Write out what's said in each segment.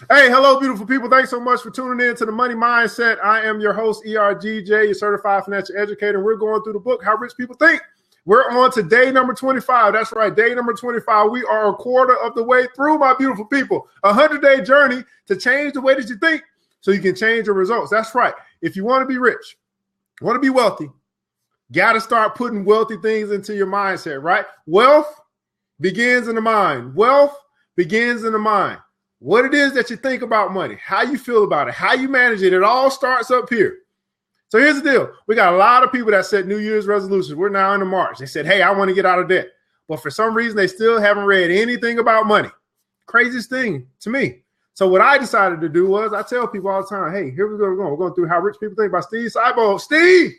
Hey, hello, beautiful people. Thanks so much for tuning in to the Money Mindset. I am your host, ERGJ, your certified financial educator. We're going through the book, How Rich People Think. We're on to day number 25. That's right, day number 25. We are a quarter of the way through, my beautiful people. A 100-day journey to change the way that you think so you can change your results. That's right. If you want to be rich, want to be wealthy, got to start putting wealthy things into your mindset, right? Wealth begins in the mind. Wealth begins in the mind. What it is that you think about money, how you feel about it, how you manage it, it all starts up here. So here's the deal. We got a lot of people that set New Year's resolutions. We're now into March. They said, hey, I want to get out of debt. But for some reason, they still haven't read anything about money. Craziest thing to me. So what I decided to do was I tell people all the time, hey, here we go. We're going through How Rich People Think by Steve Seibo. Steve,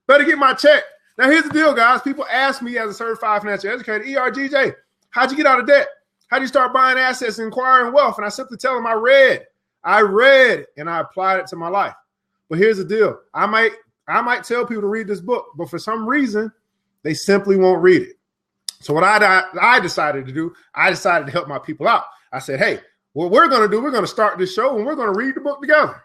better get my check. Now, here's the deal, guys. People ask me as a certified financial educator, ERGJ, how'd you get out of debt? How do you start buying assets and acquiring wealth? And I simply tell them I read, and I applied it to my life. But here's the deal. I might tell people to read this book, but for some reason, they simply won't read it. So what I decided to do, I decided to help my people out. I said, hey, what we're going to do, we're going to start this show and we're going to read the book together.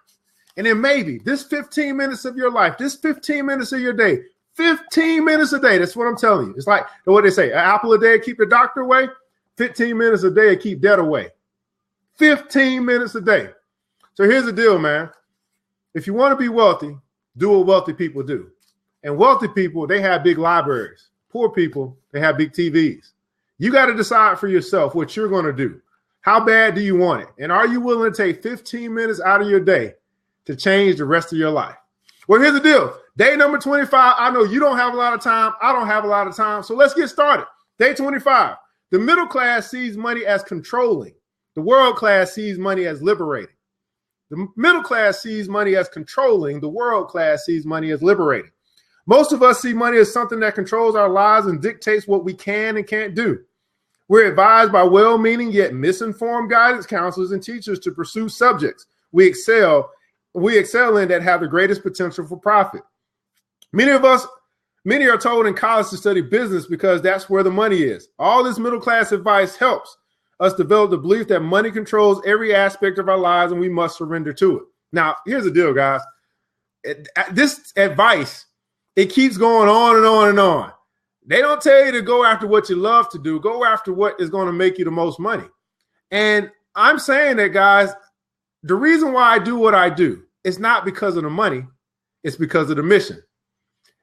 And then maybe this 15 minutes of your life, this 15 minutes of your day, 15 minutes a day, that's what I'm telling you. It's like what they say, an apple a day, keep the doctor away. 15 minutes a day to keep debt away. 15 minutes a day. So here's the deal, man. If you want to be wealthy, do what wealthy people do. And wealthy people, they have big libraries. Poor people, they have big TVs. You got to decide for yourself what you're going to do. How bad do you want it? And are you willing to take 15 minutes out of your day to change the rest of your life? Well, here's the deal. Day number 25, I know you don't have a lot of time. I don't have a lot of time. So let's get started. Day 25. The middle class sees money as controlling. The world class sees money as liberating. The middle class sees money as controlling. The world class sees money as liberating. Most of us see money as something that controls our lives and dictates what we can and can't do. We're advised by well-meaning yet misinformed guidance counselors and teachers to pursue subjects we excel in that have the greatest potential for profit. Many are told in college to study business because that's where the money is. All this middle class advice helps us develop the belief that money controls every aspect of our lives and we must surrender to it. Now, here's the deal, guys. This advice, it keeps going on and on and on. They don't tell you to go after what you love to do. Go after what is going to make you the most money. And I'm saying that, guys, the reason why I do what I do is not because of the money. It's because of the mission.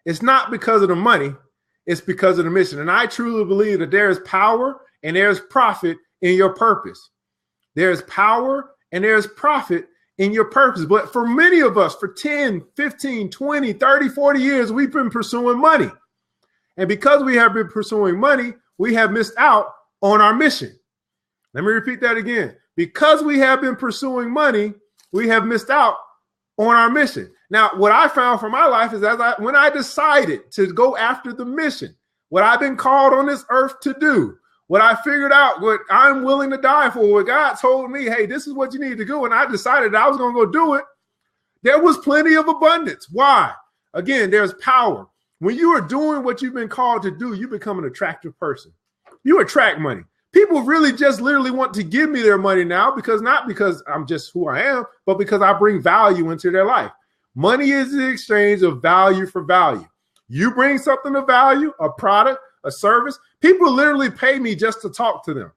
It's not because of the money. It's because of the mission. And I truly believe that there is power and there's profit in your purpose. There's power and there's profit in your purpose. But for many of us, for 10, 15, 20, 30, 40 years, we've been pursuing money. And because we have been pursuing money, we have missed out on our mission. Let me repeat that again. Because we have been pursuing money, we have missed out on our mission. Now, what I found for my life is when I decided to go after the mission, what I've been called on this earth to do, what I figured out, what I'm willing to die for, what God told me, hey, this is what you need to do. And I decided I was going to go do it. There was plenty of abundance. Why? Again, there's power. When you are doing what you've been called to do, you become an attractive person. You attract money. People really just literally want to give me their money now not because I'm just who I am, but because I bring value into their life. Money is the exchange of value for value. You bring something of value, a product, a service. People literally pay me just to talk to them.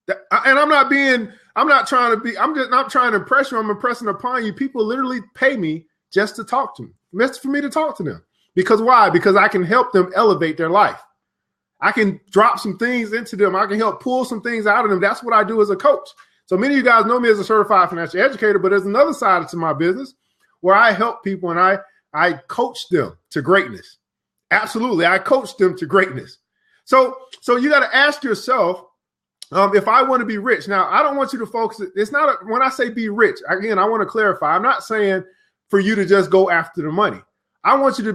And I'm not trying to impress you. I'm impressing upon you. People literally pay me just to talk to me. Just for me to talk to them. Because why? Because I can help them elevate their life. I can drop some things into them. I can help pull some things out of them. That's what I do as a coach. So many of you guys know me as a certified financial educator, but there's another side to my business where I help people and I coach them to greatness. Absolutely. I coach them to greatness. So you got to ask yourself, if I want to be rich. Now, I don't want you to focus. It's not when I say be rich, again, I want to clarify. I'm not saying for you to just go after the money. I want you to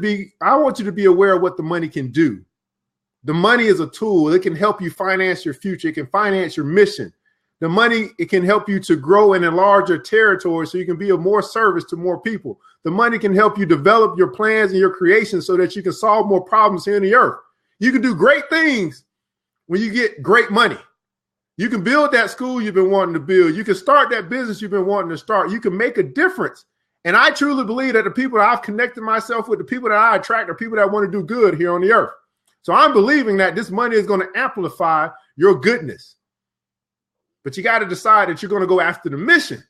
be aware of what the money can do. The money is a tool. It can help you finance your future. It can finance your mission. The money, it can help you to grow and enlarge your territory so you can be of more service to more people. The money can help you develop your plans and your creations so that you can solve more problems here in the earth. You can do great things when you get great money. You can build that school you've been wanting to build. You can start that business you've been wanting to start. You can make a difference. And I truly believe that the people that I've connected myself with, the people that I attract, are people that want to do good here on the earth. So I'm believing that this money is going to amplify your goodness. But you got to decide that you're going to go after the mission.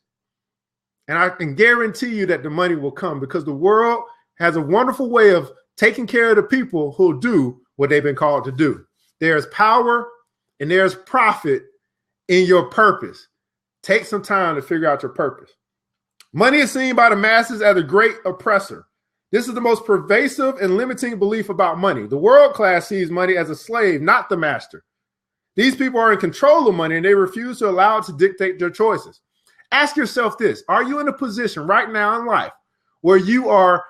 And I can guarantee you that the money will come, because the world has a wonderful way of taking care of the people who do what they've been called to do. There's power and there's profit in your purpose. Take some time to figure out your purpose. Money is seen by the masses as a great oppressor. This is the most pervasive and limiting belief about money. The world class sees money as a slave, not the master. These people are in control of money and they refuse to allow it to dictate their choices. Ask yourself this: are you in a position right now in life where you are,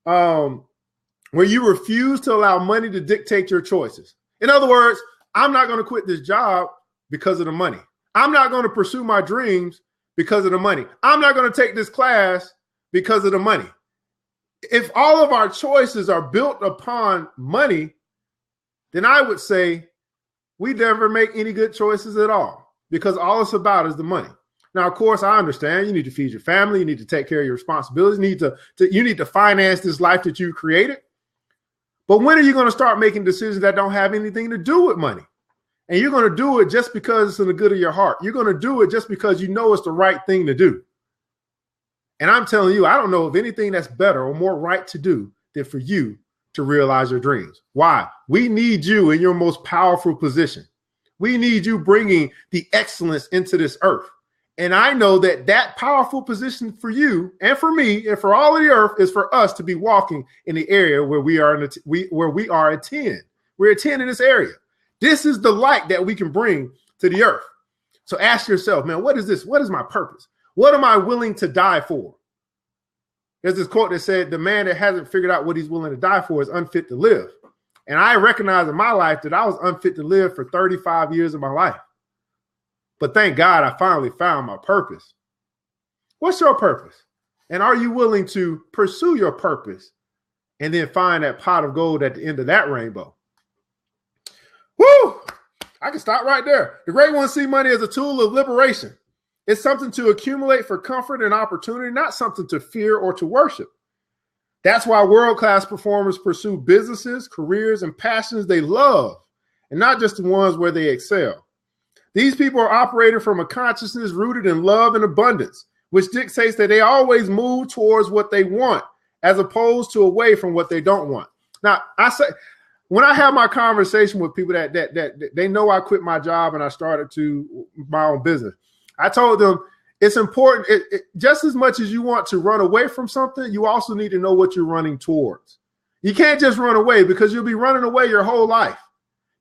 where you refuse to allow money to dictate your choices? In other words, I'm not going to quit this job because of the money. I'm not going to pursue my dreams because of the money. I'm not going to take this class because of the money. If all of our choices are built upon money, then I would say we never make any good choices at all, because all it's about is the money. Now, of course, I understand you need to feed your family. You need to take care of your responsibilities. You need to finance this life that you created. But when are you going to start making decisions that don't have anything to do with money? And you're going to do it just because it's in the good of your heart. You're going to do it just because you know it's the right thing to do. And I'm telling you, I don't know of anything that's better or more right to do than for you to realize your dreams. Why? We need you in your most powerful position. We need you bringing the excellence into this earth. And I know that that powerful position for you and for me and for all of the earth is for us to be walking in the area where we are a 10. We're a 10 in this area. This is the light that we can bring to the earth. So ask yourself, man, what is this? What is my purpose? What am I willing to die for? There's this quote that said, the man that hasn't figured out what he's willing to die for is unfit to live. And I recognize in my life that I was unfit to live for 35 years of my life. But thank God I finally found my purpose. What's your purpose? And are you willing to pursue your purpose and then find that pot of gold at the end of that rainbow? Woo! I can stop right there. The great ones see money as a tool of liberation. It's something to accumulate for comfort and opportunity, not something to fear or to worship. That's why world-class performers pursue businesses, careers, and passions they love, and not just the ones where they excel. These people are operating from a consciousness rooted in love and abundance, which dictates that they always move towards what they want, as opposed to away from what they don't want. Now, I say, when I have my conversation with people that they know I quit my job and I started my own business, I told them it's important. Just as much as you want to run away from something, you also need to know what you're running towards. You can't just run away, because you'll be running away your whole life.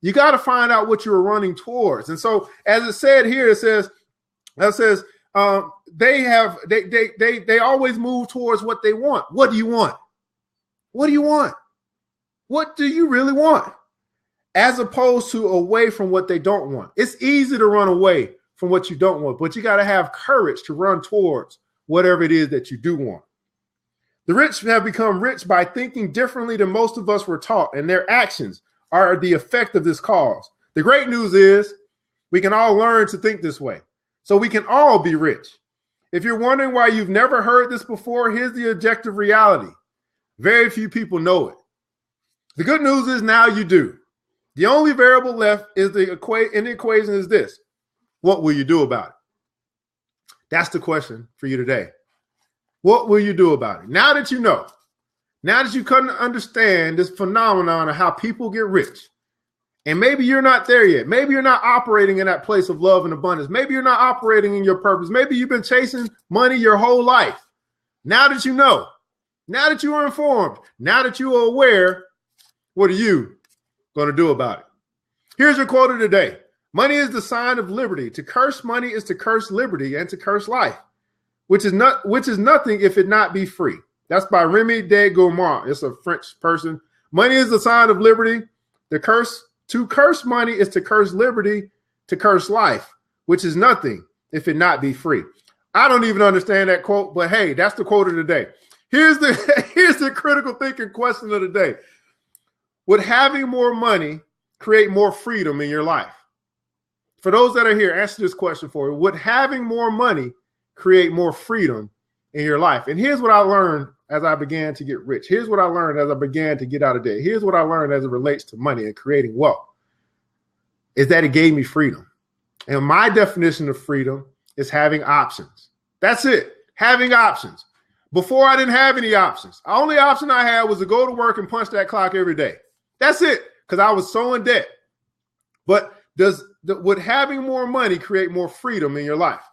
You got to find out what you're running towards. And so, as it said here, it says they always move towards what they want. What do you want? What do you want? What do you really want? As opposed to away from what they don't want. It's easy to run away from what you don't want, but you got to have courage to run towards whatever it is that you do want. The rich have become rich by thinking differently than most of us were taught, and their actions are the effect of this cause. The great news is we can all learn to think this way, so we can all be rich. If you're wondering why you've never heard this before, here's the objective reality. Very few people know it. The good news is now you do. The only variable left is in the equation is this: what will you do about it? That's the question for you today. What will you do about it? Now that you know, now that you come to understand this phenomenon of how people get rich, and maybe you're not there yet. Maybe you're not operating in that place of love and abundance. Maybe you're not operating in your purpose. Maybe you've been chasing money your whole life. Now that you know, now that you are informed, now that you are aware, what are you going to do about it? Here's your quote of the day. Money is the sign of liberty. To curse money is to curse liberty and to curse life, which is nothing if it not be free. That's by Remy de Gourmand. It's a French person. Money is the sign of liberty. To curse money is to curse liberty, to curse life, which is nothing if it not be free. I don't even understand that quote, but hey, that's the quote of the day. Here's the critical thinking question of the day. Would having more money create more freedom in your life? For those that are here, answer this question for you. Would having more money create more freedom in your life? And here's what I learned as I began to get rich. Here's what I learned as I began to get out of debt. Here's what I learned as it relates to money and creating wealth, is that it gave me freedom. And my definition of freedom is having options. That's it. Having options. Before, I didn't have any options. The only option I had was to go to work and punch that clock every day. That's it, because I was so in debt. But would having more money create more freedom in your life?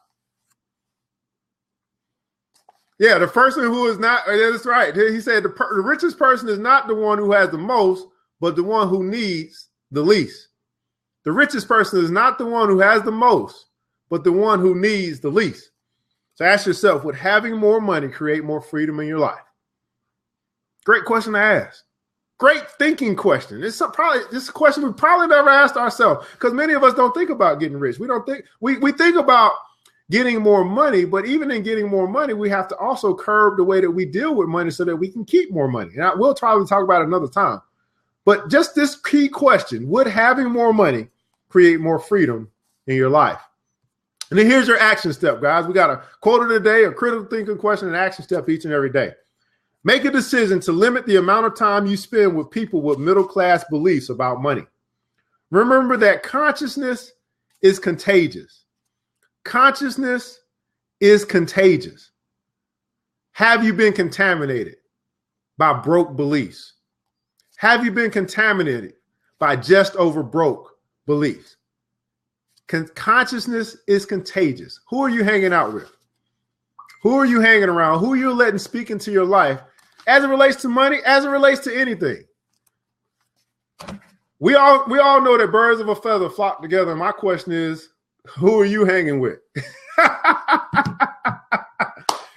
Yeah, the person who is not, that's right. He said the richest person is not the one who has the most, but the one who needs the least. The richest person is not the one who has the most, but the one who needs the least. So ask yourself, would having more money create more freedom in your life? Great question to ask. Great thinking question. This is a question we probably never asked ourselves, because many of us don't think about getting rich. We think about getting more money, but even in getting more money, we have to also curb the way that we deal with money so that we can keep more money. And we'll probably talk about it another time. But just this key question, would having more money create more freedom in your life? And then here's your action step, guys. We got a quote of the day, a critical thinking question, and action step each and every day. Make a decision to limit the amount of time you spend with people with middle-class beliefs about money. Remember that consciousness is contagious. Consciousness is contagious. Have you been contaminated by broke beliefs? Have you been contaminated by just over broke beliefs? Consciousness is contagious. Who are you hanging out with? Who are you hanging around? Who are you letting speak into your life as it relates to money, as it relates to anything? We all know that birds of a feather flock together. My question is, who are you hanging with?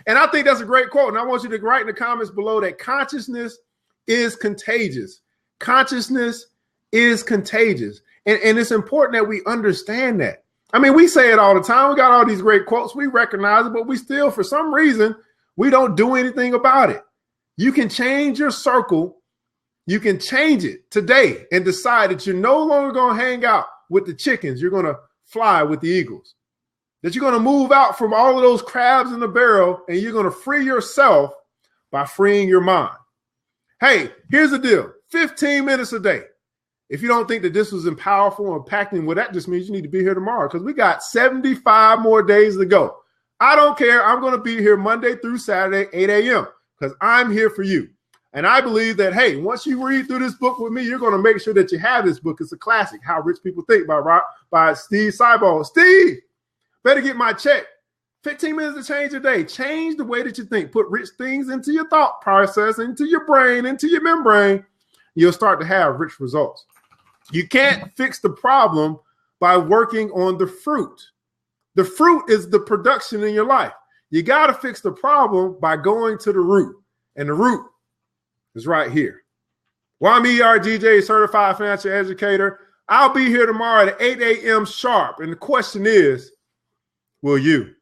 And I think that's a great quote. And I want you to write in the comments below that consciousness is contagious. Consciousness is contagious. And it's important that we understand that. I mean, we say it all the time. We got all these great quotes. We recognize it, but we still, for some reason, we don't do anything about it. You can change your circle. You can change it today and decide that you're no longer going to hang out with the chickens. You're going to fly with the eagles. That you're going to move out from all of those crabs in the barrel, and you're going to free yourself by freeing your mind. Hey, here's the deal. 15 minutes a day. If you don't think that this was powerful and impacting, well, that just means you need to be here tomorrow, because we got 75 more days to go. I don't care. I'm going to be here Monday through Saturday, 8 a.m., because I'm here for you. And I believe that, hey, once you read through this book with me, you're going to make sure that you have this book. It's a classic, How Rich People Think by Steve Seibel. Steve, better get my check. 15 minutes to change your day. Change the way that you think. Put rich things into your thought process, into your brain, into your membrane. You'll start to have rich results. You can't fix the problem by working on the fruit. The fruit is the production in your life. You got to fix the problem by going to the root. And the root is right here. Well, I'm ERGJ, Certified Financial Educator. I'll be here tomorrow at 8 a.m. sharp. And the question is, will you?